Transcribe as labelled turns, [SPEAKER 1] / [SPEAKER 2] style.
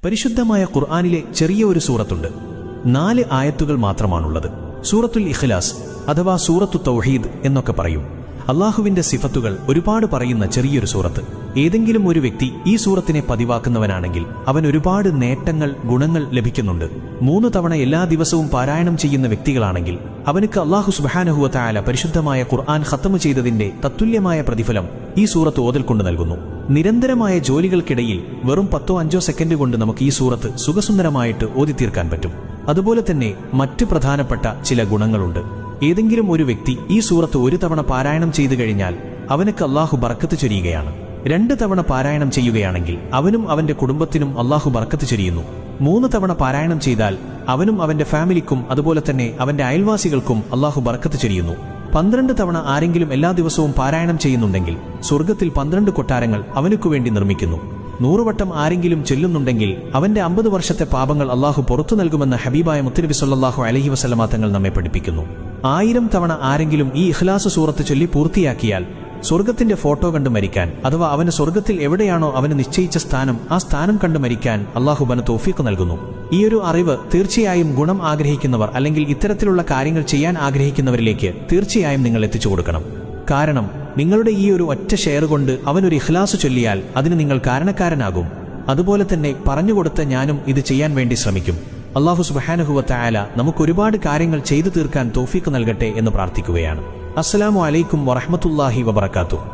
[SPEAKER 1] പരിശുദ്ധമായ ഖുർആനിലെ ചെറിയ ഒരു സൂറത്തുണ്ട്. 4 ആയത്തുകൾ മാത്രമാണുള്ളത്. സൂറത്തുൽ ഇഖ്ലാസ് അഥവാ സൂറത്തു തൗഹീദ് എന്നൊക്കെ പറയും. അള്ളാഹുവിന്റെ സിഫത്തുകൾ ഒരുപാട് പറയുന്ന ചെറിയൊരു സൂറത്ത്. ഏതെങ്കിലും ഒരു വ്യക്തി ഈ സൂറത്തിനെ പതിവാക്കുന്നവനാണെങ്കിൽ അവൻ ഒരുപാട് നേട്ടങ്ങൾ, ഗുണങ്ങൾ ലഭിക്കുന്നുണ്ട്. 3 തവണ എല്ലാ ദിവസവും പാരായണം ചെയ്യുന്ന വ്യക്തികളാണെങ്കിൽ അവനക്ക് അല്ലാഹു സുബ്ഹാനഹു വ തആല പരിശുദ്ധമായ ഖുർആൻ ഖത്മ് ചെയ്തതിന്റെ തത്തുല്യമായ പ്രതിഫലം ഈ സൂറത്ത് ഓതൽ കൊണ്ട് നൽകുന്നു. നിരന്തരമായ ജോലികൾക്കിടയിൽ വെറും 10-5 സെക്കൻഡ് കൊണ്ട് നമുക്ക് ഈ സൂറത്ത് സുഖസുന്ദരമായിട്ട് ഓതിത്തീർക്കാൻ പറ്റും. അതുപോലെ തന്നെ മറ്റ് പ്രധാനപ്പെട്ട ചില ഗുണങ്ങളുണ്ട്. ഏതെങ്കിലും ഒരു വ്യക്തി ഈ സൂറത്ത് 1 തവണ പാരായണം ചെയ്തു കഴിഞ്ഞാൽ അവനക്ക് അല്ലാഹു ബർക്കത്ത് ചൊരിയുകയാണ്. 2 തവണ പാരായണം ചെയ്യുകയാണെങ്കിൽ അവനും അവന്റെ കുടുംബത്തിനും അല്ലാഹു ബർക്കത്ത് ചൊരിയുന്നു. 3 തവണ പാരായണം ചെയ്താൽ അവനും അവന്റെ ഫാമിലിക്കും അതുപോലെ തന്നെ അവന്റെ അയൽവാസികൾക്കും അല്ലാഹു ബർക്കത്ത് ചൊരിയുന്നു. 12 തവണ ആരെങ്കിലും എല്ലാ ദിവസവും പാരായണം ചെയ്യുന്നുണ്ടെങ്കിൽ സ്വർഗത്തിൽ 12 കൊട്ടാരങ്ങൾ അവനുക്കു വേണ്ടി നിർമ്മിക്കുന്നു. 100 വട്ടം ആരെങ്കിലും ചൊല്ലുന്നുണ്ടെങ്കിൽ അവന്റെ 50 വർഷത്തെ പാപങ്ങൾ അല്ലാഹു പുറത്തു നൽകുമെന്ന് ഹബീബായ മുത്തുനബി സല്ലല്ലാഹു അലൈഹി വസല്ലമ തങ്ങൾ നമ്മെ പഠിപ്പിക്കുന്നു. 1000 തവണ ആരെങ്കിലും ഈ ഇഖ്ലാസ് സൂറത്ത് ചൊല്ലി പൂർത്തിയാക്കിയാൽ സ്വർഗത്തിന്റെ ഫോട്ടോ കണ്ടു മരിക്കാൻ, അഥവാ അവന് സ്വർഗത്തിൽ എവിടെയാണോ അവന് നിശ്ചയിച്ച സ്ഥാനം, ആ സ്ഥാനം കണ്ടു മരിക്കാൻ അല്ലാഹു ബന തൗഫീഖ് നൽകുന്നു. ഈയൊരു അറിവ് തീർച്ചയായും ഗുണം ആഗ്രഹിക്കുന്നവർ അല്ലെങ്കിൽ ഇത്തരത്തിലുള്ള കാര്യങ്ങൾ ചെയ്യാൻ ആഗ്രഹിക്കുന്നവരിലേക്ക് തീർച്ചയായും നിങ്ങൾ എത്തിച്ചു കൊടുക്കണം. കാരണം നിങ്ങളുടെ ഈ ഒരു ഒറ്റ ഷെയർ കൊണ്ട് അവനൊരു ഇഖ്ലാസ് ചൊല്ലിയാൽ അതിന് നിങ്ങൾ കാരണക്കാരനാകും. അതുപോലെ തന്നെ പറഞ്ഞുകൊടുത്ത ഞാനും ഇത് ചെയ്യാൻ വേണ്ടി ശ്രമിക്കും. അല്ലാഹു സുബ്ഹാനഹു വ തആല നമുക്ക് ഒരുപാട് കാര്യങ്ങൾ ചെയ്തു തീർക്കാൻ തൗഫീഖ് നൽകട്ടെ എന്ന് പ്രാർത്ഥിക്കുകയാണ്. അസ്സലാമു അലൈക്കും വറഹ്മത്തുള്ളാഹി വബറകാതുഹു.